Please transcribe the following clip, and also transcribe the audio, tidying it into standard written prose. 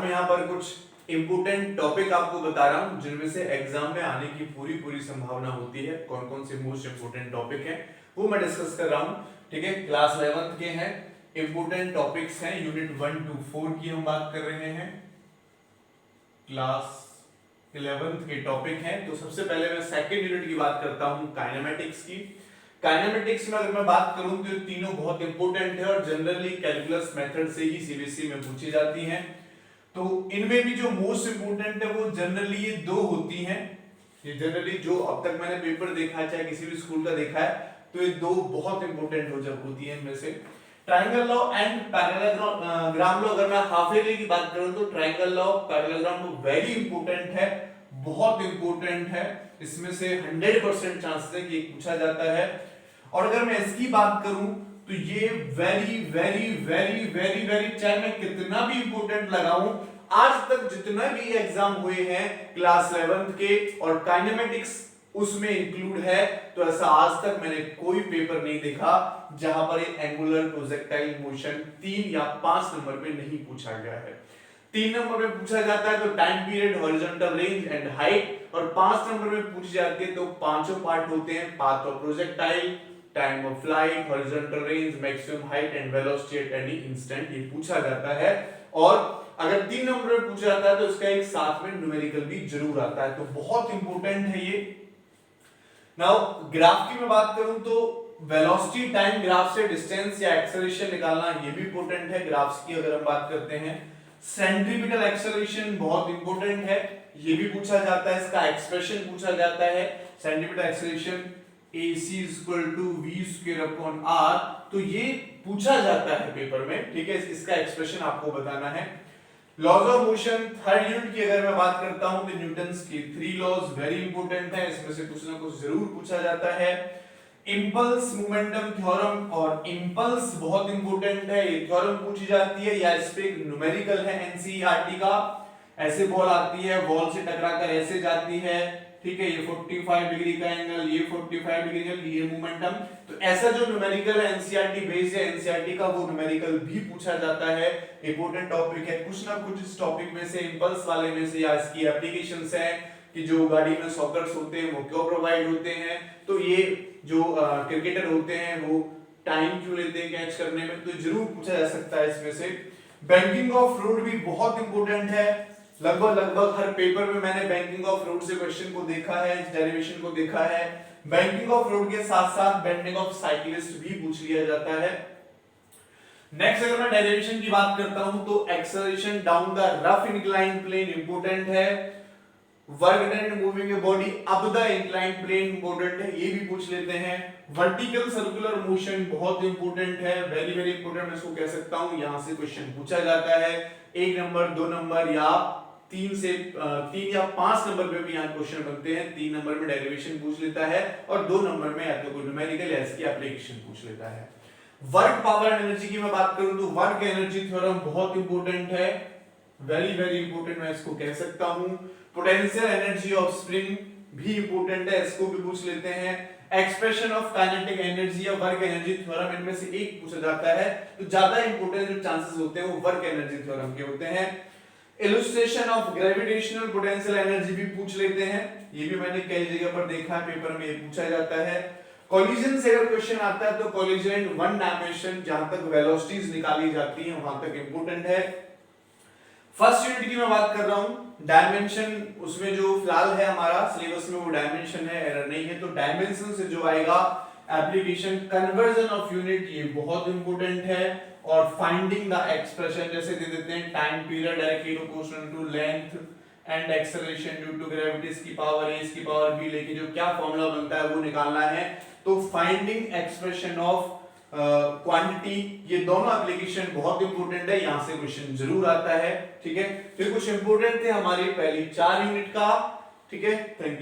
मैं यहाँ पर कुछ इंपोर्टेंट टॉपिक आपको बता रहा हूँ जिनमें से एग्जाम में आने की पूरी संभावना होती है। कौन कौन से मोस्ट इंपोर्टेंट टॉपिक हैं वो मैं डिस्कस कर रहा हूँ। ठीक है, क्लास 11th के हैं, इंपोर्टेंट टॉपिक्स हैं, यूनिट 1 to 4 की हम बात कर रहे हैं, क्लास 11th के टॉपिक हैं। तो सबसे पहले मैं सेकंड यूनिट की बात करता हूँ, काइनेमेटिक्स की। काइनेमेटिक्स में अगर मैं बात करूं तो तीनों बहुत इंपॉर्टेंट है और जनरली कैलकुलस मेथड से ही सीबीएसई में पूछी जाती हैं। तो इनमें भी जो मोस्ट इंपॉर्टेंट है वो जनरली ये दो होती हैं। ये जनरली जो अब तक मैंने पेपर देखा है, चाहे किसी भी स्कूल का देखा है, तो ये दो बहुत इंपॉर्टेंट होती है। इनमें से triangle law and parallelogram law. अगर मैं हाफ ईयरली की बात करूं तो triangle law, parallelogram law very important है, बहुत इंपॉर्टेंट है। इसमें से 100% चांसेस है कि पूछा जाता है। और अगर मैं इसकी बात करूं तो ये very very very very very, चाहे मैं कितना भी इंपॉर्टेंट लगाऊं, आज तक जितना भी एग्जाम हुए हैं क्लास 11th के और काइनेमेटिक्स उसमें इंक्लूड है, तो ऐसा आज तक मैंने कोई पेपर नहीं देखा जहां पर एक एंगुलर प्रोजेक्टाइल मोशन 3 या 5 नंबर पे नहीं पूछा गया है। 3 नंबर में पूछा जाता है तो time period, horizontal range and height, और 5 नंबर में पूछी जाती है तो पांचों पार्ट होते हैं, path of projectile, time of flight, horizontal range, maximum height and velocity at any instant, ये पूछा जाता है। और अगर 3 नंबर में पूछा जाता है तो इसका एक साथ में न्यूमेरिकल भी जरूर आता है, तो बहुत इंपॉर्टेंट है ये। नाउ ग्राफ की मैं बात करूं तो वेलोसिटी टाइम ग्राफ से डिस्टेंस या एक्सेलरेशन निकालना ये भी इंपॉर्टेंट है। ग्राफ्स की अगर हम बात करते हैं, सेंट्रीपिटल एक्सेलरेशन बहुत इंपॉर्टेंट है, ये भी पूछा जाता है, इसका एक्सप्रेशन पूछा जाता है। सेंट्रीपिटल एक्सेलरेशन AC = v²/r, तो ये पूछा जाता है पेपर में। ठीक है, इसका एक्सप्रेशन आपको बताना है। Laws of motion third unit की अगर मैं बात करता हूं तो न्यूटन्स की 3 लॉज वेरी इंपॉर्टेंट है, इसमें से कुछ ना कुछ जरूर पूछा जाता है। इंपल्स मोमेंटम थ्योरम और इंपल्स बहुत इंपॉर्टेंट है, ये थ्योरम पूछी जाती है या इस पे न्यूमेरिकल है एनसीईआरटी का। ऐसे बॉल आती है, बॉल से टकराकर ऐसे जाती है, ठीक है, ये 45 डिग्री का एंगल, ये 45 डिग्री का, ये मोमेंटम। तो ऐसा जो न्यूमेरिकल है एनसीईआरटी बेस्ड है, एनसीईआरटी का वो न्यूमेरिकल भी पूछा जाता है। इंपॉर्टेंट टॉपिक है, कुछ ना कुछ इस टॉपिक में से, इंपल्स वाले में से या इसकी एप्लीकेशंस हैं कि जो गाड़ी में सॉकेट्स होते हैं वो क्यों प्रोवाइड होते हैं, तो ये जो क्रिकेटर होते हैं वो टाइम क्यों लेते हैं कैच करने में, तो जरूर पूछा जा सकता है इसमें से। बैंकिंग ऑफ फ्लूइड भी बहुत इंपॉर्टेंट है, लगभग हर पेपर में मैंने बैंकिंग ऑफ फ्लूइड से क्वेश्चन को देखा है, इस डेरिवेशन को देखा है। बैंकिंग ऑफ फ्लूइड के साथ साथ बेंडिंग ऑफ साइक्लिस्ट भी पूछ लिया जाता है। नेक्स्ट अगर मैं डेरिवेशन की बात करता हूं तो acceleration down the rough inclined plane important है। Work done moving a body up the inclined plane important है, ये भी पूछ लेते हैं। वर्टिकल सर्कुलर मोशन बहुत इंपॉर्टेंट है, वेरी वेरी इंपॉर्टेंट, मैं इसको कह सकता हूं यहां से क्वेश्चन पूछा जाता है। 1 नंबर 2 नंबर या 3 या 5 नंबर पे भी यहाँ क्वेश्चन बनते हैं। 3 नंबर में डेरिवेशन पूछ लेता है और 2 नंबर में या तो कोई न्यूमेरिकल या इसकी एप्लीकेशन पूछ लेता है। वर्क पावर एनर्जी की मैं बात करूं तो वर्क एनर्जी थ्योरम बहुत इंपॉर्टेंट है, वेरी वेरी इंपॉर्टेंट, मैं इसको कह सकता हूं। पोटेंशियल एनर्जी ऑफ स्प्रिंग भी इंपॉर्टेंट है, इसको भी पूछ लेते हैं। एक्सप्रेशन ऑफ काइनेटिक एनर्जी या वर्क एनर्जी थ्योरम, इनमें से एक पूछा जाता है, तो ज्यादा इंपॉर्टेंट जो चांसेस होते हैं वो वर्क एनर्जी थ्योरम के होते हैं। Illustration of gravitational potential energy भी पूछ लेते हैं, ये भी मैंने कई जगह पर देखा है, पेपर में ये पूछा जाता है। कोलिजन से अगर क्वेश्चन आता है तो कोलिजन इन वन डायमेंशन, जहां तक वेलोसिटीज निकाली जाती हैं वहां तक इंपॉर्टेंट है। फर्स्ट यूनिट की मैं बात कर रहा हूं, डायमेंशन, उसमें जो फिलहाल है हमारा सिलेबस में वो डायमेंशन है, एरर नहीं है, तो डायमेंशन से जो आएगा एप्लीकेशन कन्वर्जन ऑफ यूनिट, ये बहुत इंपॉर्टेंट है। और फाइंडिंग द एक्सप्रेशन जैसे दे देते हैं, time period directly proportional to length and acceleration due to gravity, इसकी पावर a इसकी पावर b, लेके जो क्या फॉर्मूला बनता है वो निकालना है। तो फाइंडिंग एक्सप्रेशन ऑफ क्वांटिटी, ये दोनों एप्लीकेशन बहुत इंपॉर्टेंट है, यहां से क्वेश्चन जरूर आता है। ठीक है, फिर कुछ इंपॉर्टेंट थे हमारी पहली 4 यूनिट का। ठीक है, थैंक यू।